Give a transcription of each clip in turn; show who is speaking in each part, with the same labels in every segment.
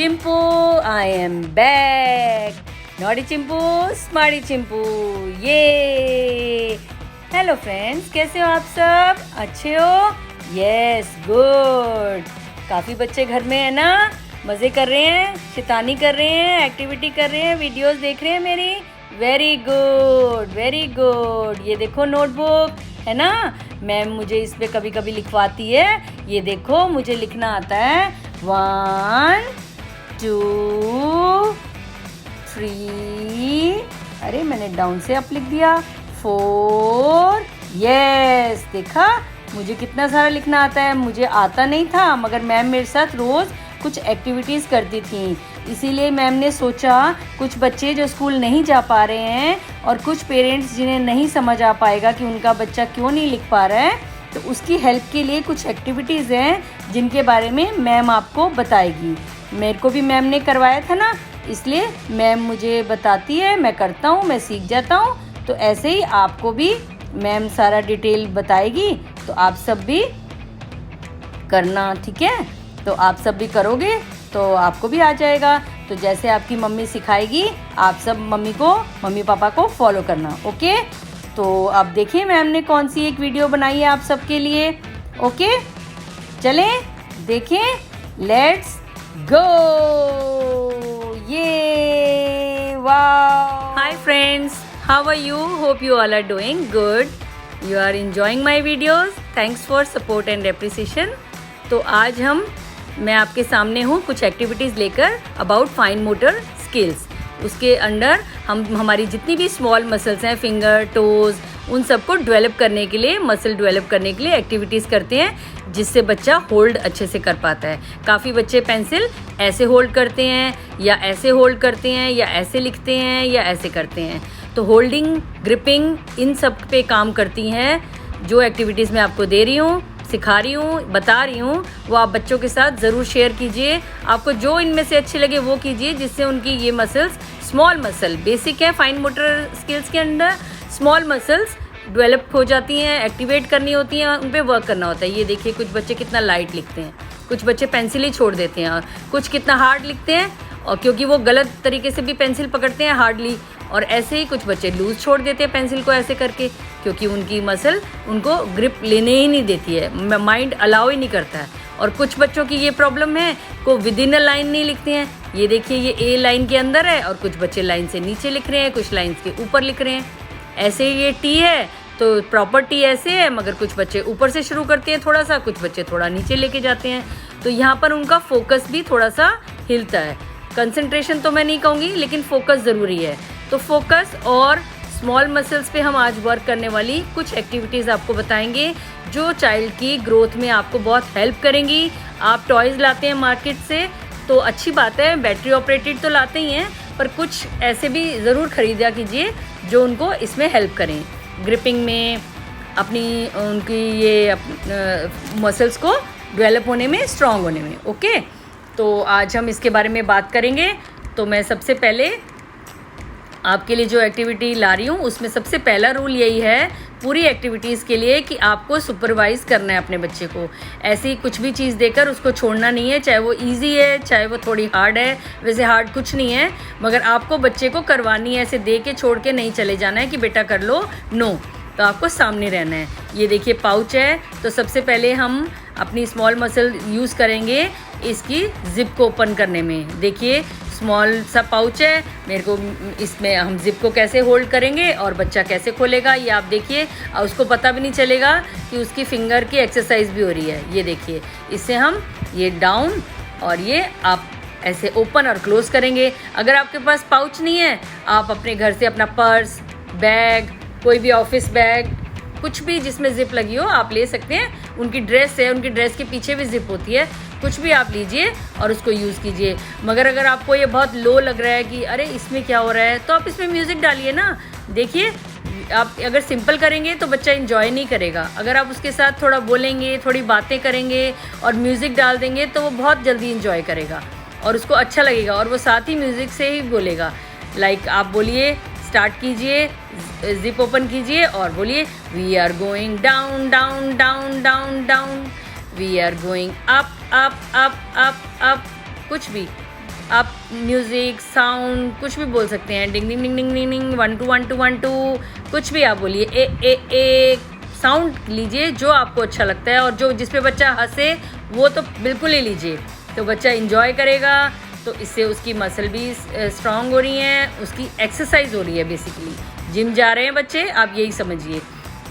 Speaker 1: Chimpu, I am back. Naughty Chimpu, Smarty Chimpu, ये hello friends, कैसे हो आप सब? अच्छे हो? Yes, good. काफ़ी बच्चे घर में है ना, मज़े कर रहे हैं, शैतानी कर रहे हैं, एक्टिविटी कर रहे हैं, वीडियोस देख रहे हैं मेरी. Very good, very good. ये देखो नोटबुक है ना, मैम मुझे इस पर कभी कभी लिखवाती है. ये देखो मुझे लिखना आता है 1 2 3. अरे मैंने डाउन से अप लिख दिया. 4. यस, देखा मुझे कितना सारा लिखना आता है. मुझे आता नहीं था, मगर मैम मेरे साथ रोज़ कुछ एक्टिविटीज़ करती थी. इसीलिए मैम ने सोचा कुछ बच्चे जो स्कूल नहीं जा पा रहे हैं और कुछ पेरेंट्स जिन्हें नहीं समझ आ पाएगा कि उनका बच्चा क्यों नहीं लिख पा रहा है, तो उसकी हेल्प के लिए कुछ एक्टिविटीज़ हैं जिनके बारे में मैम आपको बताएगी. मेरे को भी मैम ने करवाया था ना, इसलिए मैम मुझे बताती है, मैं करता हूँ, मैं सीख जाता हूँ. तो ऐसे ही आपको भी मैम सारा डिटेल बताएगी, तो आप सब भी करना. ठीक है, तो आप सब भी करोगे तो आपको भी आ जाएगा. तो जैसे आपकी मम्मी सिखाएगी, आप सब मम्मी पापा को फॉलो करना. ओके, तो अब देखिए मैम ने कौन सी एक वीडियो बनाई है आप सबके लिए. ओके, चलें देखें. Let's go. ये wow. Hi friends, how are you? Hope you all are doing good. You are enjoying my videos. Thanks for support and appreciation. तो आज मैं आपके सामने हूँ कुछ एक्टिविटीज़ लेकर अबाउट फाइन मोटर स्किल्स. उसके अंडर हम हमारी जितनी भी स्मॉल मसल्स हैं, फिंगर, टोज़, उन सबको डेवलप करने के लिए, मसल डेवलप करने के लिए एक्टिविटीज़ करते हैं, जिससे बच्चा होल्ड अच्छे से कर पाता है. काफ़ी बच्चे पेंसिल ऐसे होल्ड करते हैं, या ऐसे होल्ड करते हैं, या ऐसे लिखते हैं, या ऐसे करते हैं. तो होल्डिंग, ग्रिपिंग, इन सब पे काम करती हैं. जो एक्टिविटीज़ मैं आपको दे रही हूँ, सिखा रही हूँ, बता रही हूँ, वो आप बच्चों के साथ ज़रूर शेयर कीजिए. आपको जो इनमें से अच्छी लगे वो कीजिए, जिससे उनकी ये मसल्स, स्मॉल मसल बेसिक है फाइन मोटर स्किल्स के अंदर, स्मॉल मसल्स डेवलप हो जाती हैं, एक्टिवेट करनी होती हैं, उन पर वर्क करना होता है. ये देखिए कुछ बच्चे कितना लाइट लिखते हैं, कुछ बच्चे पेंसिल ही छोड़ देते हैं, और कुछ कितना हार्ड लिखते हैं, और क्योंकि वो गलत तरीके से भी पेंसिल पकड़ते हैं हार्डली. और ऐसे ही कुछ बच्चे लूज़ छोड़ देते हैं पेंसिल को ऐसे करके, क्योंकि उनकी मसल उनको ग्रिप लेने ही नहीं देती है, माइंड अलाउ ही नहीं करता है. और कुछ बच्चों की ये प्रॉब्लम है को विद इन अ लाइन नहीं लिखते हैं. ये देखिए ये ए लाइन के अंदर है, और कुछ बच्चे लाइन से नीचे लिख रहे हैं, कुछ लाइन के ऊपर लिख रहे हैं. ऐसे ही ये टी है तो प्रॉपर टी ऐसे है, मगर कुछ बच्चे ऊपर से शुरू करते हैं थोड़ा सा, कुछ बच्चे थोड़ा नीचे लेके जाते हैं. तो यहाँ पर उनका फोकस भी थोड़ा सा हिलता है. कंसंट्रेशन तो मैं नहीं कहूँगी, लेकिन फोकस ज़रूरी है. तो फोकस और स्मॉल मसल्स पे हम आज वर्क करने वाली कुछ एक्टिविटीज़ आपको बताएंगे, जो चाइल्ड की ग्रोथ में आपको बहुत हेल्प करेंगी. आप टॉयज़ लाते हैं मार्केट से तो अच्छी बात है, बैटरी ऑपरेटेड तो लाते ही हैं, पर कुछ ऐसे भी ज़रूर ख़रीदा कीजिए जो उनको इसमें हेल्प करें, ग्रिपिंग में, अपनी उनकी ये मसल्स को डेवलप होने में, स्ट्रॉन्ग होने में. ओके, तो आज हम इसके बारे में बात करेंगे. तो मैं सबसे पहले आपके लिए जो एक्टिविटी ला रही हूँ, उसमें सबसे पहला रूल यही है पूरी एक्टिविटीज़ के लिए कि आपको सुपरवाइज़ करना है अपने बच्चे को. ऐसी कुछ भी चीज़ देकर उसको छोड़ना नहीं है, चाहे वो इजी है, चाहे वो थोड़ी हार्ड है. वैसे हार्ड कुछ नहीं है, मगर आपको बच्चे को करवानी है. ऐसे दे के छोड़ के नहीं चले जाना है कि बेटा कर लो, नो. तो आपको सामने रहना है. ये देखिए पाउच है, तो सबसे पहले हम अपनी स्मॉल मसल यूज़ करेंगे इसकी ज़िप को ओपन करने में. देखिए स्मॉल सा पाउच है, मेरे को इसमें हम ज़िप को कैसे होल्ड करेंगे और बच्चा कैसे खोलेगा ये आप देखिए. और उसको पता भी नहीं चलेगा कि उसकी फिंगर की एक्सरसाइज भी हो रही है. ये देखिए, इससे हम ये डाउन और ये अप ऐसे ओपन और क्लोज़ करेंगे. अगर आपके पास पाउच नहीं है, आप अपने घर से अपना पर्स, बैग, कोई भी ऑफिस बैग, कुछ भी जिसमें ज़िप लगी हो आप ले सकते हैं. उनकी ड्रेस है, उनकी ड्रेस के पीछे भी ज़िप होती है, कुछ भी आप लीजिए और उसको यूज़ कीजिए. मगर अगर आपको ये बहुत लो लग रहा है कि अरे इसमें क्या हो रहा है, तो आप इसमें म्यूज़िक डालिए ना. देखिए आप अगर सिंपल करेंगे तो बच्चा इंजॉय नहीं करेगा. अगर आप उसके साथ थोड़ा बोलेंगे, थोड़ी बातें करेंगे और म्यूज़िक डाल देंगे, तो वो बहुत जल्दी इंजॉय करेगा और उसको अच्छा लगेगा, और वो साथ ही म्यूज़िक से ही बोलेगा. लाइक आप बोलिए, स्टार्ट कीजिए, ज़िप ओपन कीजिए और बोलिए we are going down down down down down, we are going up up up up up, कुछ भी. आप म्यूज़िक, साउंड कुछ भी बोल सकते हैं, डिंग डिंग डिंग डिंग डिंग डिंग, 1 2 1 2 1 2, कुछ भी आप बोलिए, ए साउंड लीजिए जो आपको अच्छा लगता है, और जो जिस पे बच्चा हंसे वो तो बिल्कुल ही लीजिए, तो बच्चा इंजॉय करेगा। तो इससे उसकी मसल भी स्ट्रांग हो रही हैं, उसकी एक्सरसाइज हो रही है। बेसिकली जिम जा रहे हैं बच्चे, आप यही समझिए।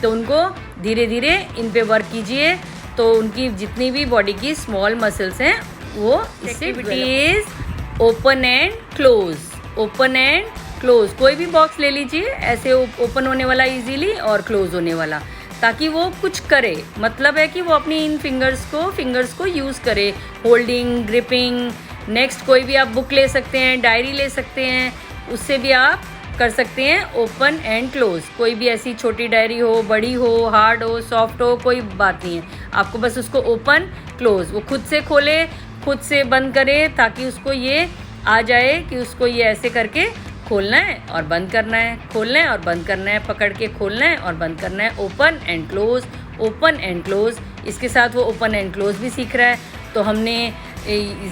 Speaker 1: तो उनको धीरे धीरे इन पे वर्क कीजिए, तो उनकी जितनी भी बॉडी की स्मॉल मसल्स हैं वो इससे is open and close, open and close. कोई भी बॉक्स ले लीजिए ऐसे ओपन होने वाला इजीली और क्लोज होने वाला, ताकि वो कुछ करे। मतलब है कि वो अपनी इन फिंगर्स को यूज़ करे, होल्डिंग, ग्रिपिंग। नेक्स्ट कोई भी आप बुक ले सकते हैं, डायरी ले सकते हैं, उससे भी आप कर सकते हैं ओपन एंड क्लोज। कोई भी ऐसी छोटी डायरी हो, बड़ी हो, हार्ड हो, सॉफ्ट हो, कोई बात नहीं है, आपको बस उसको ओपन क्लोज वो खुद से खोले, खुद से बंद करे, ताकि उसको ये आ जाए कि उसको ये ऐसे करके खोलना है और बंद करना है, खोलना है और बंद करना है, पकड़ के खोलना है और बंद करना है, open and close, open and close. इसके साथ वो ओपन एंड क्लोज भी सीख रहा है। तो हमने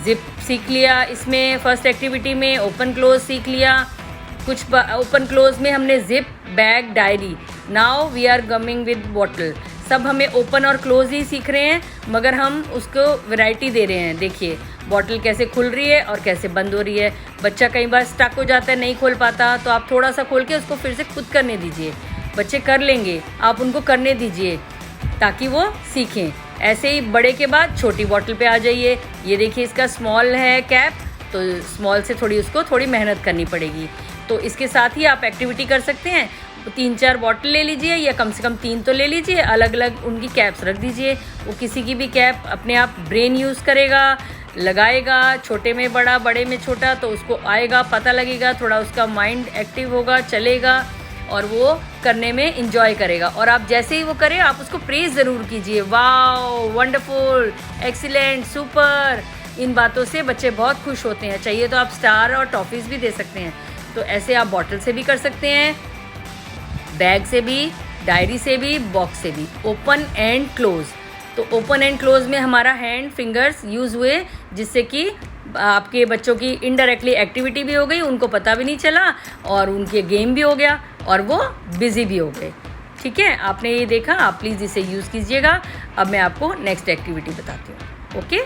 Speaker 1: जिप सीख लिया, इसमें फर्स्ट एक्टिविटी में ओपन क्लोज सीख लिया, कुछ ओपन क्लोज में हमने zip, bag, diary. Now we are coming with bottle. सब हमें ओपन और क्लोज ही सीख रहे हैं, मगर हम उसको वैरायटी दे रहे हैं। देखिए बॉटल कैसे खुल रही है और कैसे बंद हो रही है। बच्चा कई बार स्टक हो जाता है, नहीं खोल पाता, तो आप थोड़ा सा खोल के उसको फिर से खुद करने दीजिए। बच्चे कर लेंगे, आप उनको करने दीजिए ताकि वो सीखें। ऐसे ही बड़े के बाद छोटी बॉटल पे आ जाइए। ये देखिए इसका स्मॉल है कैप, तो स्मॉल से थोड़ी मेहनत करनी पड़ेगी। तो इसके साथ ही आप एक्टिविटी कर सकते हैं। 3-4 बॉटल ले लीजिए, या कम से कम 3 तो ले लीजिए, अलग अलग उनकी कैप्स रख दीजिए। वो किसी की भी कैप अपने आप ब्रेन यूज़ करेगा, लगाएगा, छोटे में बड़ा, बड़े में छोटा, तो उसको आएगा, पता लगेगा, थोड़ा उसका माइंड एक्टिव होगा, चलेगा, और वो करने में इंजॉय करेगा। और आप जैसे ही वो करें आप उसको प्रेज ज़रूर कीजिए, वाओ, वंडरफुल, एक्सीलेंट, सुपर। इन बातों से बच्चे बहुत खुश होते हैं। चाहिए तो आप स्टार और टॉफ़ीज़ भी दे सकते हैं। तो ऐसे आप बॉटल से भी कर सकते हैं, बैग से भी, डायरी से भी, बॉक्स से भी, ओपन एंड क्लोज। तो ओपन एंड क्लोज में हमारा हैंड, फिंगर्स यूज़ हुए, जिससे कि आपके बच्चों की इनडायरेक्टली एक्टिविटी भी हो गई, उनको पता भी नहीं चला, और उनके गेम भी हो गया, और वो बिज़ी भी हो गए। ठीक है, आपने ये देखा, आप प्लीज़ इसे यूज़ कीजिएगा। अब मैं आपको नेक्स्ट एक्टिविटी बताती हूँ। ओके,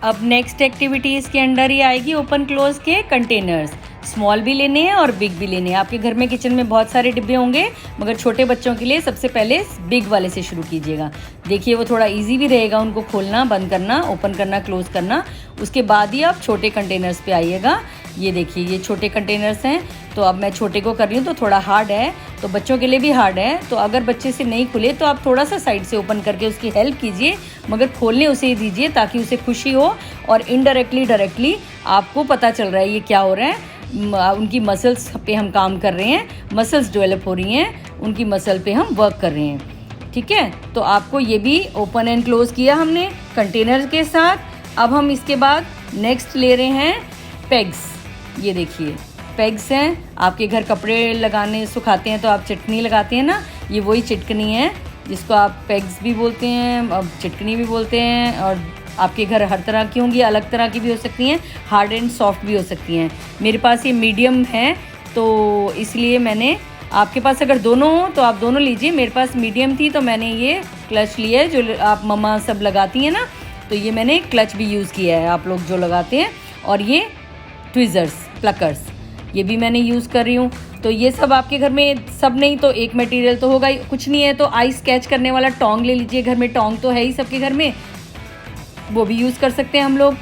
Speaker 1: अब नेक्स्ट एक्टिविटी इसके अंडर ही आएगी ओपन क्लोज के कंटेनर्स। स्मॉल भी लेने हैं और बिग भी लेने हैं। आपके घर में किचन में बहुत सारे डिब्बे होंगे, मगर छोटे बच्चों के लिए सबसे पहले बिग वाले से शुरू कीजिएगा। देखिए वो थोड़ा इजी भी रहेगा उनको खोलना, बंद करना, ओपन करना, क्लोज करना। उसके बाद ही आप छोटे कंटेनर्स पे आइएगा। ये देखिए ये छोटे कंटेनर्स हैं, तो अब मैं छोटे को कर रही हूँ, तो थोड़ा हार्ड है, तो बच्चों के लिए भी हार्ड है। तो अगर बच्चे से नहीं खुले तो आप थोड़ा सा साइड से ओपन करके उसकी हेल्प कीजिए, मगर खोलने उसे ही दीजिए, ताकि उसे खुशी हो, और इनडायरेक्टली डायरेक्टली आपको पता चल रहा है ये क्या हो रहा है। उनकी मसल्स पे हम काम कर रहे हैं, मसल्स डेवलप हो रही हैं, उनकी मसल पे हम वर्क कर रहे हैं। ठीक है, तो आपको ये भी ओपन एंड क्लोज किया हमने कंटेनर के साथ। अब हम इसके बाद नेक्स्ट ले रहे हैं पेग्स। ये देखिए पेग्स हैं, आपके घर कपड़े लगाने सुखाते हैं तो आप चिटकनी लगाते हैं ना, ये वही चिटकनी है जिसको आप पेग्स भी बोलते हैं, अब चिटकनी भी बोलते हैं। और आपके घर हर तरह की होंगी, अलग तरह की भी हो सकती हैं, हार्ड एंड सॉफ्ट भी हो सकती हैं। मेरे पास ये मीडियम है, तो इसलिए मैंने, आपके पास अगर दोनों हो तो आप दोनों लीजिए। मेरे पास मीडियम थी तो मैंने ये क्लच लिया है, जो आप मम्मा सब लगाती हैं ना, तो ये मैंने क्लच भी यूज़ किया है, आप लोग जो लगाते हैं। और ये ट्विज़र्स, प्लकर्स, ये भी मैंने यूज़ कर रही हूँ। तो ये सब आपके घर में, सब नहीं तो एक मटेरियल तो होगा ही। कुछ नहीं है तो आई स्केच करने वाला टोंग ले लीजिए, घर में टोंग तो है ही सबके घर में, वो भी यूज़ कर सकते हैं हम लोग।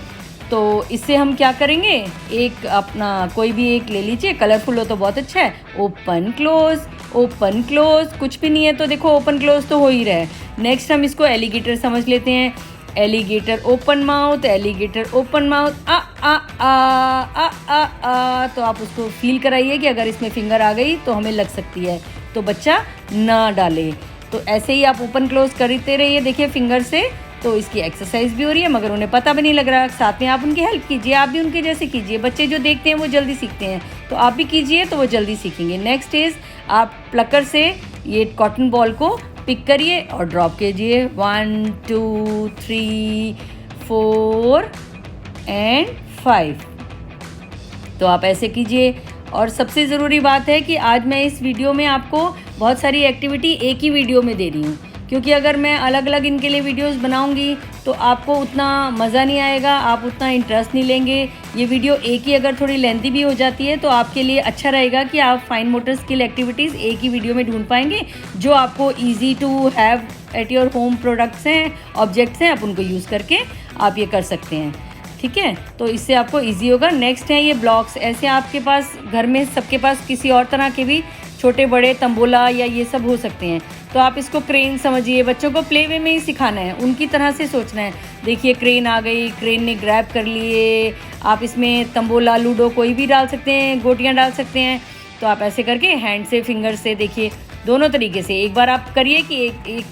Speaker 1: तो इससे हम क्या करेंगे, एक अपना कोई भी एक ले लीजिए, कलरफुल हो तो बहुत अच्छा है। ओपन क्लोज, ओपन क्लोज, कुछ भी नहीं है तो देखो ओपन क्लोज तो हो ही रहा है। नेक्स्ट हम इसको एलिगेटर समझ लेते हैं। Alligator open mouth, alligator open mouth, आ आ आ आ आ आ। तो आप उसको फील कराइए कि अगर इसमें फिंगर आ गई तो हमें लग सकती है, तो बच्चा ना डाले। तो ऐसे ही आप ओपन क्लोज करते रहिए, देखिए फिंगर से, तो इसकी एक्सरसाइज भी हो रही है, मगर उन्हें पता भी नहीं लग रहा। साथ में आप उनकी हेल्प कीजिए, आप भी उनके जैसे कीजिए। बच्चे जो देखते हैं वो जल्दी सीखते हैं, तो आप भी कीजिए तो वो जल्दी सीखेंगे। नेक्स्ट इज आप प्लकर से ये कॉटन बॉल को पिक करिए और ड्रॉप कीजिए। 1 2 3 4 एंड 5। तो आप ऐसे कीजिए। और सबसे ज़रूरी बात है कि आज मैं इस वीडियो में आपको बहुत सारी एक्टिविटी एक ही वीडियो में दे रही हूँ, क्योंकि अगर मैं अलग अलग इनके लिए वीडियोस बनाऊंगी तो आपको उतना मज़ा नहीं आएगा, आप उतना इंटरेस्ट नहीं लेंगे। ये वीडियो एक ही अगर थोड़ी लेंथी भी हो जाती है तो आपके लिए अच्छा रहेगा कि आप फाइन मोटर स्किल एक्टिविटीज़ एक ही वीडियो में ढूंढ पाएंगे, जो आपको easy to have at your home products हैं, ऑब्जेक्ट्स हैं, आप उनको यूज़ करके आप ये कर सकते हैं। ठीक है, तो इससे आपको ईजी होगा। नेक्स्ट है ये ब्लॉक्स। ऐसे आपके पास घर में सबके पास किसी और तरह के भी छोटे बड़े तंबोला या ये सब हो सकते हैं, तो आप इसको क्रेन समझिए। बच्चों को प्ले वे में ही सिखाना है, उनकी तरह से सोचना है। देखिए क्रेन आ गई, क्रेन ने ग्रैब कर लिए, आप इसमें तंबोला, लूडो कोई भी डाल सकते हैं, गोटियां डाल सकते हैं। तो आप ऐसे करके हैंड से, फिंगर से, देखिए दोनों तरीके से एक बार आप करिए कि एक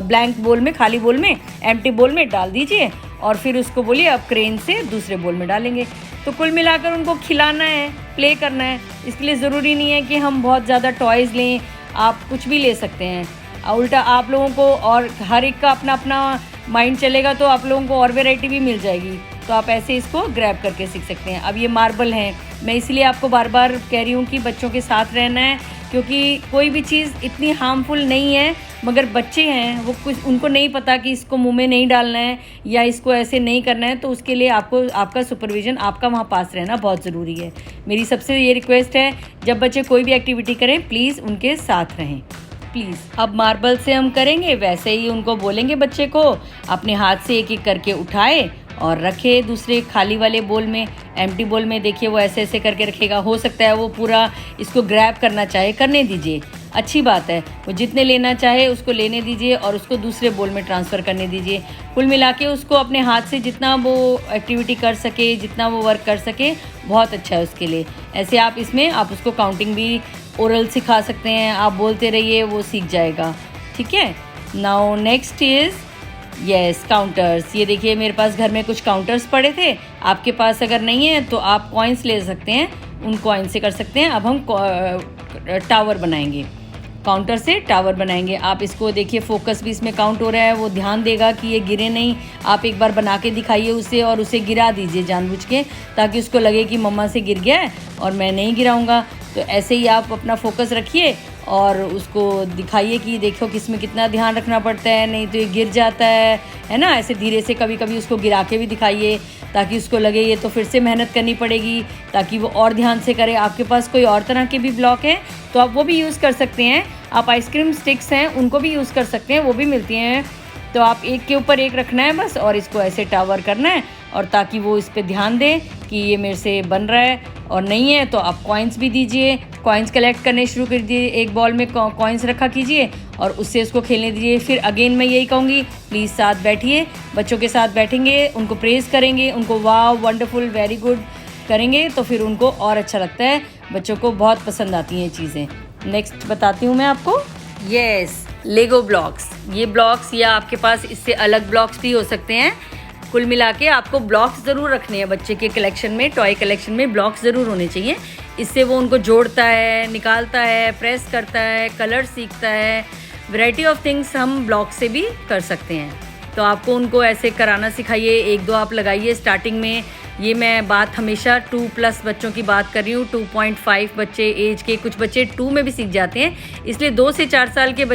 Speaker 1: ब्लैंक बोल में, खाली बोल में, एम्प्टी बोल में डाल दीजिए और फिर उसको बोलिए अब क्रेन से दूसरे बोल में डालेंगे। तो कुल मिलाकर उनको खिलाना है, प्ले करना है। इसके लिए ज़रूरी नहीं है कि हम बहुत ज़्यादा टॉयज़ लें, आप कुछ भी ले सकते हैं। उल्टा आप लोगों को, और हर एक का अपना अपना माइंड चलेगा तो आप लोगों को और वैरायटी भी मिल जाएगी। तो आप ऐसे इसको ग्रैब करके सीख सकते हैं। अब ये मार्बल हैं, मैं इसलिए आपको बार बार कह रही हूँ कि बच्चों के साथ रहना है, क्योंकि कोई भी चीज़ इतनी हार्मफुल नहीं है, मगर बच्चे हैं वो कुछ, उनको नहीं पता कि इसको मुंह में नहीं डालना है या इसको ऐसे नहीं करना है। तो उसके लिए आपको आपका सुपरविज़न, आपका वहाँ पास रहना बहुत ज़रूरी है। मेरी सबसे ये रिक्वेस्ट है, जब बच्चे कोई भी एक्टिविटी करें प्लीज़ उनके साथ रहें, प्लीज़। अब मार्बल से हम करेंगे वैसे ही उनको बोलेंगे बच्चे को अपने हाथ से एक एक करके उठाए और रखे दूसरे खाली वाले बोल में, एम्प्टी बोल में। देखिए वो ऐसे ऐसे करके रखेगा। हो सकता है वो पूरा इसको ग्रैब करना चाहे, करने दीजिए, अच्छी बात है। वो जितने लेना चाहे उसको लेने दीजिए और उसको दूसरे बोल में ट्रांसफ़र करने दीजिए। कुल मिला के उसको अपने हाथ से जितना वो एक्टिविटी कर सके, जितना वो वर्क कर सके, बहुत अच्छा है उसके लिए। ऐसे आप इसमें आप उसको काउंटिंग भी ओरल सिखा सकते हैं, आप बोलते रहिए, वो सीख जाएगा। ठीक है, now next is yes counters. ये देखिए मेरे पास घर में कुछ काउंटर्स पड़े थे, आपके पास अगर नहीं है तो आप कॉइन्स ले सकते हैं, उन कॉइन से कर सकते हैं। अब हम टावर बनाएंगे, काउंटर से टावर बनाएंगे। आप इसको देखिए, फोकस भी इसमें काउंट हो रहा है, वो ध्यान देगा कि ये गिरे नहीं। आप एक बार बना के दिखाइए उसे और उसे गिरा दीजिए जानबूझ के, ताकि उसको लगे कि मम्मा से गिर गया है और मैं नहीं गिराऊंगा। तो ऐसे ही आप अपना फोकस रखिए और उसको दिखाइए कि देखो किसमें कितना ध्यान रखना पड़ता है, नहीं तो ये गिर जाता है ना। ऐसे धीरे से कभी कभी उसको गिरा के भी दिखाइए, ताकि उसको लगे ये तो फिर से मेहनत करनी पड़ेगी, ताकि वो और ध्यान से करे। आपके पास कोई और तरह के भी ब्लॉक हैं तो आप वो भी यूज़ कर सकते हैं। आप आइसक्रीम स्टिक्स हैं उनको भी यूज़ कर सकते हैं, वो भी मिलती हैं। तो आप एक के ऊपर एक रखना है बस, और इसको ऐसे टावर करना है, और ताकि वो इस पर ध्यान दे कि ये मेरे से बन रहा है। और नहीं है तो आप कॉइन्स भी दीजिए, कॉइन्स कलेक्ट करने शुरू कर दीजिए। एक बॉल में कॉइन्स रखा कीजिए और उससे उसको खेलने दीजिए। फिर अगेन मैं यही कहूँगी, प्लीज़ साथ बैठिए, बच्चों के साथ बैठेंगे, उनको प्रेज़ करेंगे, उनको वाह, वंडरफुल, वेरी गुड करेंगे तो फिर उनको और अच्छा लगता है। बच्चों को बहुत पसंद आती हैं ये चीज़ें। नेक्स्ट बताती हूँ मैं आपको, यस लेगो ब्लॉक्स। ये ब्लॉक्स या आपके पास इससे अलग ब्लॉक्स भी हो सकते हैं। कुल मिला के आपको ब्लॉक्स ज़रूर रखने हैं बच्चे के कलेक्शन में, टॉय कलेक्शन में ब्लॉक्स ज़रूर होने चाहिए। इससे वो उनको जोड़ता है, निकालता है, प्रेस करता है, कलर सीखता है। वैरायटी ऑफ थिंग्स हम ब्लॉक से भी कर सकते हैं। तो आपको उनको ऐसे कराना सिखाइए, एक दो आप लगाइए स्टार्टिंग में। ये मैं बात हमेशा 2+ बच्चों की बात कर रही हूँ, 2.5 बच्चे एज के, कुछ बच्चे 2 में भी सीख जाते हैं। इसलिए 2 से 4 साल के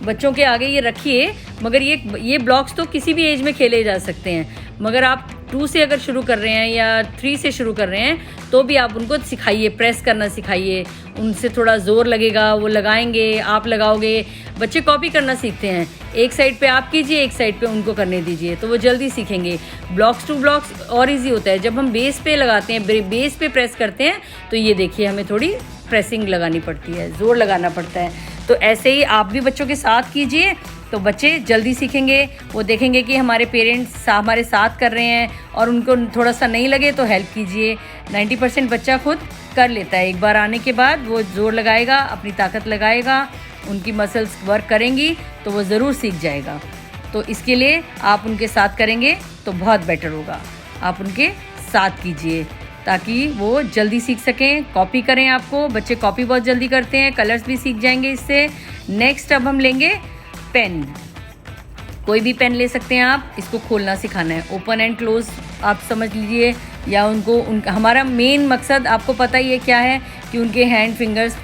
Speaker 1: बच्चों के आगे ये रखिए। मगर ये ब्लॉक्स तो किसी भी एज में खेले जा सकते हैं, मगर आप 2 से अगर शुरू कर रहे हैं या 3 से शुरू कर रहे हैं तो भी आप उनको सिखाइए, प्रेस करना सिखाइए। उनसे थोड़ा ज़ोर लगेगा, वो लगाएंगे, आप लगाओगे। बच्चे कॉपी करना सीखते हैं, एक साइड पे आप कीजिए, एक साइड पे उनको करने दीजिए, तो वो जल्दी सीखेंगे। ब्लॉक्स टू ब्लॉक्स और इजी होता है। जब हम बेस पे लगाते हैं, बेस पे प्रेस करते हैं, तो ये देखिए हमें थोड़ी प्रेसिंग लगानी पड़ती है, ज़ोर लगाना पड़ता है। तो ऐसे ही आप भी बच्चों के साथ कीजिए, तो बच्चे जल्दी सीखेंगे। वो देखेंगे कि हमारे पेरेंट्स हमारे साथ कर रहे हैं, और उनको थोड़ा सा नहीं लगे तो हेल्प कीजिए। 90% बच्चा खुद कर लेता है। एक बार आने के बाद वो जोर लगाएगा, अपनी ताकत लगाएगा, उनकी मसल्स वर्क करेंगी तो वो ज़रूर सीख जाएगा। तो इसके लिए आप उनके साथ करेंगे तो बहुत बेटर होगा। आप उनके साथ कीजिए ताकि वो जल्दी सीख सकें, कॉपी करें। आपको बच्चे कॉपी बहुत जल्दी करते हैं, कलर्स भी सीख जाएंगे इससे। नेक्स्ट अब हम लेंगे पेन। कोई भी पेन ले सकते हैं आप, इसको खोलना सिखाना है। ओपन एंड क्लोज आप समझ लीजिए, या उनको हमारा मेन मकसद आपको पता ही है क्या है कि उनके हैंड फिंगर्स,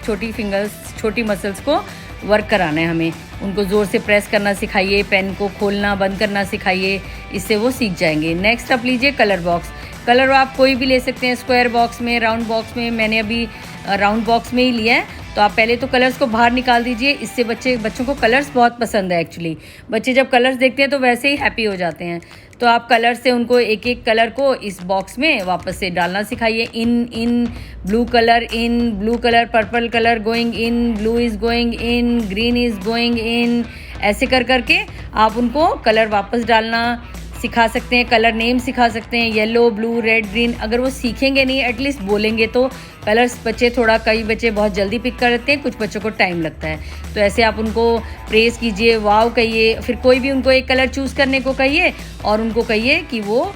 Speaker 1: छोटी मसल्स को वर्क कराना है हमें। उनको ज़ोर से प्रेस करना सिखाइए, पेन को खोलना बंद करना सिखाइए, इससे वो सीख जाएंगे। नेक्स्ट आप लीजिए कलर बॉक्स। कलर आप कोई भी ले सकते हैं, स्क्वायर बॉक्स में, राउंड बॉक्स में। मैंने अभी राउंड बॉक्स में ही लिया है। तो आप पहले तो कलर्स को बाहर निकाल दीजिए। इससे बच्चों को कलर्स बहुत पसंद है एक्चुअली। बच्चे जब कलर्स देखते हैं तो वैसे ही हैप्पी हो जाते हैं। तो आप कलर से उनको एक एक कलर को इस बॉक्स में वापस से डालना सिखाइए। In blue colour, purple colour going in, blue is going in, green is going in. ऐसे करके आप उनको कलर वापस डालना सिखा सकते हैं, कलर नेम सिखा सकते हैं, येलो, ब्लू, रेड, ग्रीन। अगर वो सीखेंगे नहीं, एटलीस्ट बोलेंगे तो कलर्स कई बच्चे बहुत जल्दी पिक कर लेते हैं, कुछ बच्चों को टाइम लगता है। तो ऐसे आप उनको प्रेज़ कीजिए, वाव कहिए। फिर कोई भी उनको एक कलर चूज़ करने को कहिए और उनको कहिए कि वो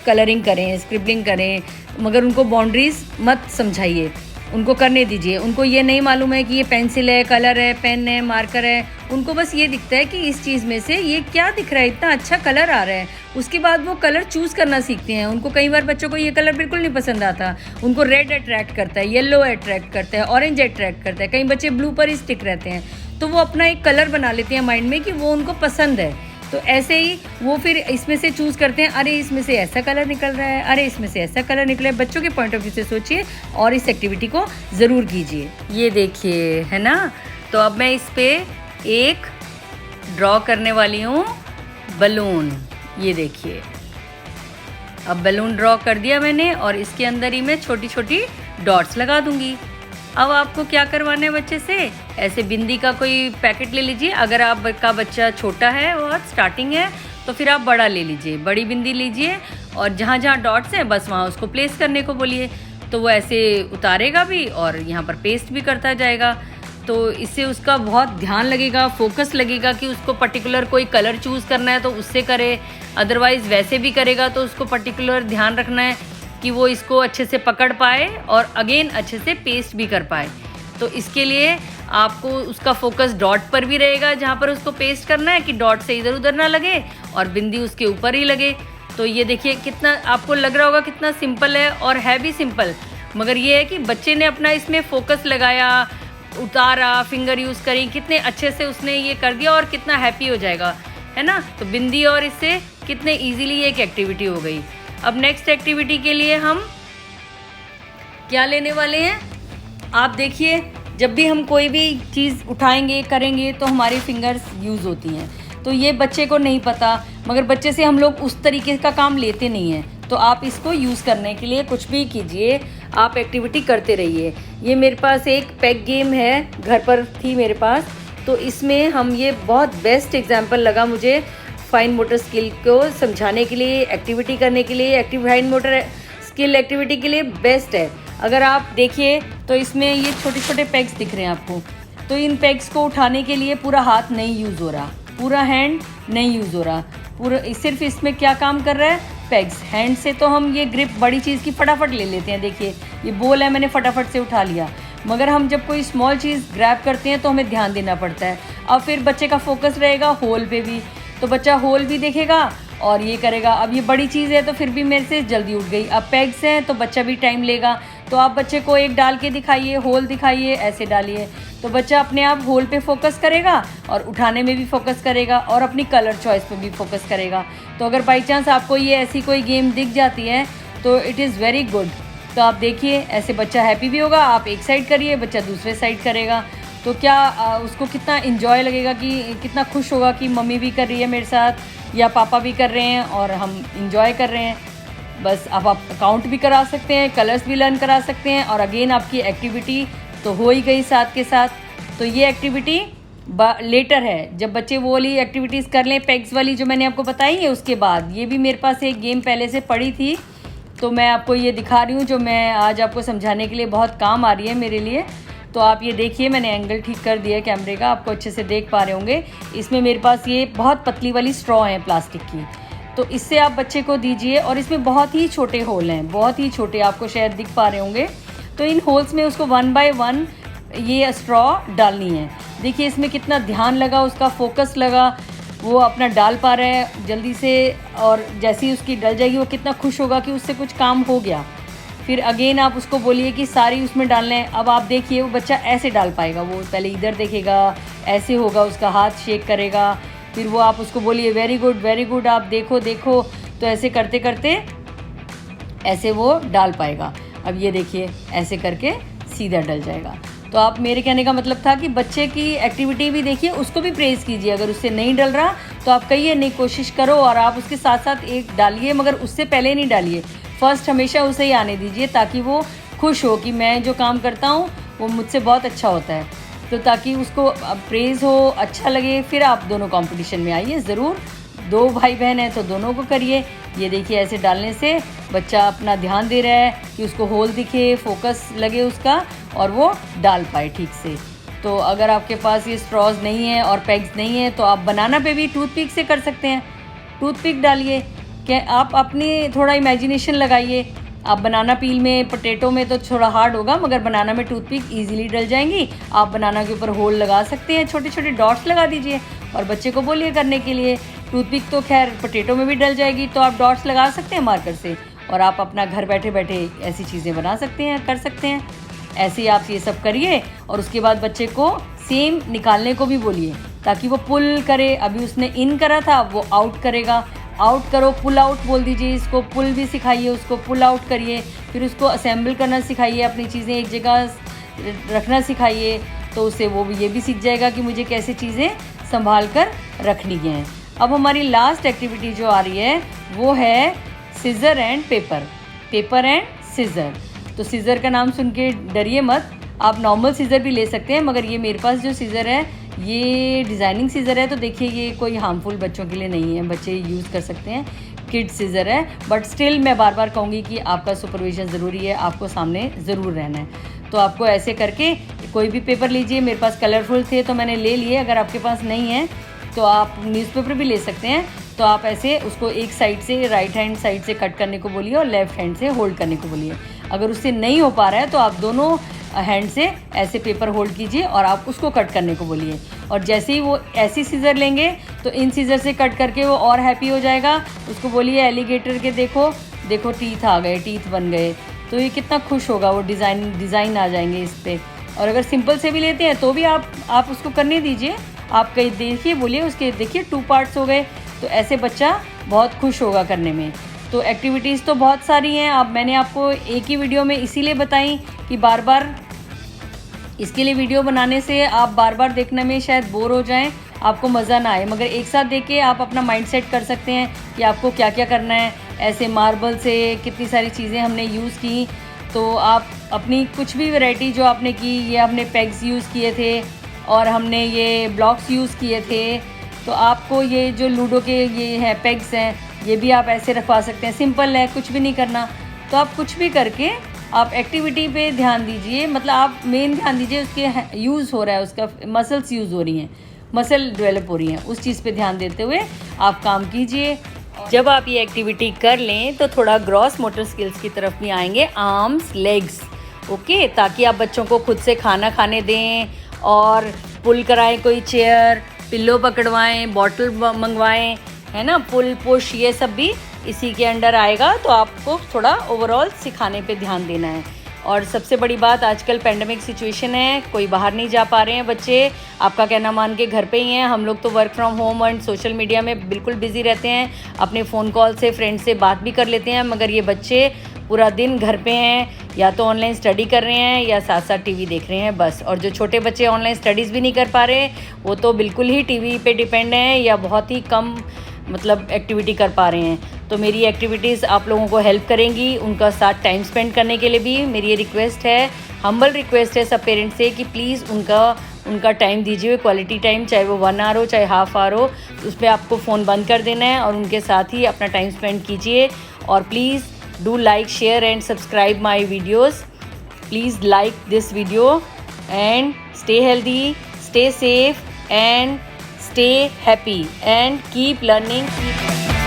Speaker 1: कलरिंग करें, स्क्रिबलिंग करें, मगर उनको बाउंड्रीज मत समझाइए, उनको करने दीजिए। उनको ये नहीं मालूम है कि ये पेंसिल है, कलर है, पेन है, मार्कर है। उनको बस ये दिखता है कि इस चीज़ में से ये क्या दिख रहा है, इतना अच्छा कलर आ रहा है। उसके बाद वो कलर चूज़ करना सीखते हैं। उनको कई बार बच्चों को ये कलर बिल्कुल नहीं पसंद आता। उनको रेड अट्रैक्ट करता है, येलो अट्रैक्ट करता है, ऑरेंज अट्रैक्ट करता है। कई बच्चे ब्लू पर ही स्टिक रहते हैं, तो वो अपना एक कलर बना लेते हैं माइंड में कि वो उनको पसंद है। तो ऐसे ही वो फिर इसमें से चूज़ करते हैं, अरे इसमें से ऐसा कलर निकल रहा है, अरे इसमें से ऐसा कलर निकला है। बच्चों के पॉइंट ऑफ व्यू से सोचिए और इस एक्टिविटी को ज़रूर कीजिए। ये देखिए, है ना। तो अब मैं इस पर एक ड्रॉ करने वाली हूँ बलून। ये देखिए, अब बलून ड्रॉ कर दिया मैंने और इसके अंदर ही मैं छोटी छोटी डॉट्स लगा दूँगी। अब आपको क्या करवाना है बच्चे से, ऐसे बिंदी का कोई पैकेट ले लीजिए। अगर आपका बच्चा छोटा है और स्टार्टिंग है तो फिर आप बड़ा ले लीजिए, बड़ी बिंदी लीजिए और जहाँ जहाँ डॉट्स हैं बस वहाँ उसको प्लेस करने को बोलिए। तो वो ऐसे उतारेगा भी और यहाँ पर पेस्ट भी करता जाएगा। तो इससे उसका बहुत ध्यान लगेगा, फोकस लगेगा कि उसको पर्टिकुलर कोई कलर चूज़ करना है तो उससे करे, अदरवाइज़ वैसे भी करेगा तो उसको पर्टिकुलर ध्यान रखना है कि वो इसको अच्छे से पकड़ पाए और अगेन अच्छे से पेस्ट भी कर पाए। तो इसके लिए आपको उसका फोकस डॉट पर भी रहेगा जहाँ पर उसको पेस्ट करना है, कि डॉट से इधर उधर ना लगे और बिंदी उसके ऊपर ही लगे। तो ये देखिए कितना आपको लग रहा होगा कितना सिंपल है, और है भी सिंपल, मगर ये है कि बच्चे ने अपना इसमें फोकस लगाया, उतारा, फिंगर यूज़ करी, कितने अच्छे से उसने ये कर दिया और कितना हैप्पी हो जाएगा, है ना। तो बिंदी और इससे कितने ईजीली एक एक्टिविटी हो गई। अब नेक्स्ट एक्टिविटी के लिए हम क्या लेने वाले हैं, आप देखिए। जब भी हम कोई भी चीज़ उठाएंगे, करेंगे, तो हमारी फिंगर्स यूज़ होती हैं। तो ये बच्चे को नहीं पता, मगर बच्चे से हम लोग उस तरीके का काम लेते नहीं हैं। तो आप इसको यूज़ करने के लिए कुछ भी कीजिए, आप एक्टिविटी करते रहिए। ये मेरे पास एक पेग गेम है, घर पर थी मेरे पास, तो इसमें हम ये बहुत बेस्ट एग्जाम्पल लगा मुझे फाइन मोटर स्किल को समझाने के लिए, एक्टिविटी करने के लिए। फाइन मोटर स्किल एक्टिविटी के लिए बेस्ट है। अगर आप देखिए तो इसमें ये छोटे छोटे पेग्स दिख रहे हैं आपको। तो इन पेग्स को उठाने के लिए पूरा हाथ नहीं यूज़ हो रहा, पूरा हैंड नहीं यूज़ हो रहा, पूरा सिर्फ इसमें क्या काम कर रहा है, पेग्स। हैंड से तो हम ये ग्रिप बड़ी चीज़ की फटाफट ले लेते हैं। देखिए ये बॉल है, मैंने फटाफट से उठा लिया, मगर हम जब कोई स्मॉल चीज़ ग्रैब करते हैं तो हमें ध्यान देना पड़ता है। अब फिर बच्चे का फोकस रहेगा होल पे भी, तो बच्चा होल भी देखेगा और ये करेगा। अब ये बड़ी चीज़ है तो फिर भी मेरे से जल्दी उठ गई। अब पेग्स हैं तो बच्चा भी टाइम लेगा। तो आप बच्चे को एक डाल के दिखाइए, होल दिखाइए, ऐसे डालिए, तो बच्चा अपने आप होल पे फोकस करेगा और उठाने में भी फोकस करेगा और अपनी कलर चॉइस पे भी फोकस करेगा। तो अगर बाई चांस आपको ये ऐसी कोई गेम दिख जाती है तो इट इज़ वेरी गुड। तो आप देखिए, ऐसे बच्चा हैप्पी भी होगा। आप एक साइड करिए, बच्चा दूसरे साइड करेगा, तो क्या उसको कितना इन्जॉय लगेगा, कि कितना खुश होगा कि मम्मी भी कर रही है मेरे साथ या पापा भी कर रहे हैं और हम इन्जॉय कर रहे हैं। बस अब आप काउंट भी करा सकते हैं, कलर्स भी लर्न करा सकते हैं, और अगेन आपकी एक्टिविटी तो हो ही गई साथ के साथ। तो ये एक्टिविटी लेटर है, जब बच्चे वो वाली एक्टिविटीज़ कर लें, पेग्स वाली जो मैंने आपको बताई है, उसके बाद। ये भी मेरे पास एक गेम पहले से पड़ी थी, तो मैं आपको ये दिखा रही हूँ, जो मैं आज आपको समझाने के लिए बहुत काम आ रही है मेरे लिए। तो आप ये देखिए, मैंने एंगल ठीक कर दिया है कैमरे का, आपको अच्छे से देख पा रहे होंगे। इसमें मेरे पास ये बहुत पतली वाली स्ट्रॉ है प्लास्टिक की, तो इससे आप बच्चे को दीजिए, और इसमें बहुत ही छोटे होल हैं, बहुत ही छोटे, आपको शायद दिख पा रहे होंगे। तो इन होल्स में उसको 1 बाय 1 ये स्ट्रॉ डालनी है। देखिए इसमें कितना ध्यान लगा, उसका फोकस लगा, वो अपना डाल पा रहा है जल्दी से, और जैसे ही उसकी डल जाएगी वो कितना खुश होगा कि उससे कुछ काम हो गया। फिर अगेन आप उसको बोलिए कि सारी उसमें डालना है। अब आप देखिए वो बच्चा ऐसे डाल पाएगा, वो पहले इधर देखेगा, ऐसे होगा, उसका हाथ शेक करेगा, फिर वो आप उसको बोलिए वेरी गुड, आप देखो देखो, तो ऐसे करते करते ऐसे वो डाल पाएगा। अब ये देखिए ऐसे करके सीधा डल जाएगा। तो आप, मेरे कहने का मतलब था कि बच्चे की एक्टिविटी भी देखिए, उसको भी प्रेज़ कीजिए। अगर उससे नहीं डल रहा तो आप कहिए नहीं, कोशिश करो, और आप उसके साथ साथ एक डालिए, मगर उससे पहले नहीं डालिए, फर्स्ट हमेशा उसे ही आने दीजिए, ताकि वो खुश हो कि मैं जो काम करता हूँ वो मुझसे बहुत अच्छा होता है। तो ताकि उसको प्रेज़ हो, अच्छा लगे, फिर आप दोनों कंपटीशन में आइए ज़रूर। 2 भाई बहन हैं तो दोनों को करिए। ये देखिए ऐसे डालने से बच्चा अपना ध्यान दे रहा है कि उसको होल दिखे, फोकस लगे उसका, और वो डाल पाए ठीक से। तो अगर आपके पास ये स्ट्रॉज नहीं है और पेग्स नहीं है तो आप बनाना पे भी टूथपिक से कर सकते हैं। टूथपिक डालिए, क्या आप अपनी थोड़ा इमेजिनेशन लगाइए। आप बनाना पील में, पोटैटो में तो थोड़ा हार्ड होगा, मगर बनाना में टूथपिक इजीली डल जाएंगी। आप बनाना के ऊपर होल लगा सकते हैं, छोटे छोटे डॉट्स लगा दीजिए और बच्चे को बोलिए करने के लिए। टूथपिक तो खैर पोटैटो में भी डल जाएगी, तो आप डॉट्स लगा सकते हैं मार्कर से, और आप अपना घर बैठे बैठे ऐसी चीज़ें बना सकते हैं, कर सकते हैं। ऐसे ही आप ये सब करिए, और उसके बाद बच्चे को सेम निकालने को भी बोलिए, ताकि वो पुल करे। अभी उसने इन करा था, वो आउट करेगा। आउट करो, पुल आउट बोल दीजिए इसको, पुल भी सिखाइए उसको, पुल आउट करिए। फिर उसको असेंबल करना सिखाइए, अपनी चीज़ें एक जगह रखना सिखाइए, तो उससे वो भी ये भी सीख जाएगा कि मुझे कैसे चीज़ें संभाल कर रखनी हैं। अब हमारी लास्ट एक्टिविटी जो आ रही है वो है scissor and paper, paper and scissor. तो सीज़र का नाम सुन के डरिए मत, आप नॉर्मल सीज़र भी ले सकते हैं, मगर ये मेरे पास जो सीज़र है ये डिज़ाइनिंग सीज़र है। तो देखिए ये कोई हार्मफुल बच्चों के लिए नहीं है, बच्चे यूज़ कर सकते हैं, किड्स सीज़र है। बट स्टिल मैं बार बार कहूँगी कि आपका सुपरविजन ज़रूरी है, आपको सामने ज़रूर रहना है। तो आपको ऐसे करके कोई भी पेपर लीजिए, मेरे पास कलरफुल थे तो मैंने ले लिए। अगर आपके पास नहीं है तो आप न्यूज़पेपर भी ले सकते हैं। तो आप ऐसे उसको एक साइड से, राइट हैंड साइड से कट करने को बोलिए और लेफ़्ट हैंड से होल्ड करने को बोलिए। अगर उससे नहीं हो पा रहा है तो आप दोनों हैंड से ऐसे पेपर होल्ड कीजिए और आप उसको कट करने को बोलिए। और जैसे ही वो ऐसी सीज़र लेंगे तो इन सीज़र से कट करके वो और हैप्पी हो जाएगा। उसको बोलिए एलिगेटर के देखो देखो टीथ आ गए, टीथ बन गए, तो ये कितना खुश होगा, वो डिज़ाइन आ जाएंगे इस पर। और अगर सिंपल से भी लेते हैं तो भी आप उसको करने दीजिए। आप कहीं देखिए, बोलिए उसके, देखिए 2 पार्ट्स हो गए, तो ऐसे बच्चा बहुत खुश होगा करने में। तो एक्टिविटीज़ तो बहुत सारी हैं। अब मैंने आपको एक ही वीडियो में इसीलिए बताई कि बार बार इसके लिए वीडियो बनाने से आप बार बार देखने में शायद बोर हो जाएं, आपको मज़ा ना आए, मगर एक साथ देख के आप अपना माइंड सेट कर सकते हैं कि आपको क्या क्या करना है। ऐसे मार्बल से कितनी सारी चीज़ें हमने यूज़ की, तो आप अपनी कुछ भी वैरायटी जो आपने की, ये हमने पेग्स यूज़ किए थे और हमने ये ब्लॉक्स यूज़ किए थे। तो आपको ये जो लूडो के ये हैं पेग्स हैं, ये भी आप ऐसे रखवा सकते हैं। सिंपल है, कुछ भी नहीं करना। तो आप कुछ भी करके आप एक्टिविटी पे ध्यान दीजिए, मतलब आप मेन ध्यान दीजिए उसके यूज़ हो रहा है, उसका मसल्स यूज़ हो रही हैं, मसल डेवलप हो रही हैं, उस चीज़ पे ध्यान देते हुए आप काम कीजिए। जब आप ये एक्टिविटी कर लें तो थोड़ा ग्रॉस मोटर स्किल्स की तरफ भी आएंगे, आर्म्स, लेग्स, ओके, ताकि आप बच्चों को खुद से खाना खाने दें और पुल कराएं, कोई चेयर, पिल्लो पकड़वाएं, बॉटल मंगवाएं, है ना, पुल पुश, ये सब भी इसी के अंडर आएगा। तो आपको थोड़ा ओवरऑल सिखाने पे ध्यान देना है। और सबसे बड़ी बात, आजकल पेंडेमिक सिचुएशन है, कोई बाहर नहीं जा पा रहे हैं बच्चे, आपका कहना मान के घर पे ही हैं। हम लोग तो work from home and social media में बिल्कुल बिजी रहते हैं, अपने फ़ोन कॉल से फ्रेंड से बात भी कर लेते हैं, मगर ये बच्चे पूरा दिन घर पे हैं, या तो ऑनलाइन स्टडी कर रहे हैं या साथ साथ टीवी देख रहे हैं बस। और जो छोटे बच्चे ऑनलाइन स्टडीज़ भी नहीं कर पा रहे, वो तो बिल्कुल ही टीवी पे डिपेंड हैं या बहुत ही कम मतलब एक्टिविटी कर पा रहे हैं। तो मेरी एक्टिविटीज़ आप लोगों को हेल्प करेंगी, उनका साथ टाइम स्पेंड करने के लिए भी मेरी ये रिक्वेस्ट है, हम्बल रिक्वेस्ट है सब पेरेंट्स से कि प्लीज़ उनका टाइम दीजिए, क्वालिटी टाइम, चाहे वो 1 आवर हो चाहे हाफ आवर हो, उसमें आपको फ़ोन बंद कर देना है और उनके साथ ही अपना टाइम स्पेंड कीजिए। और please do like, share and subscribe my videos. Please like this video and stay healthy, stay safe and stay happy and keep learning, keep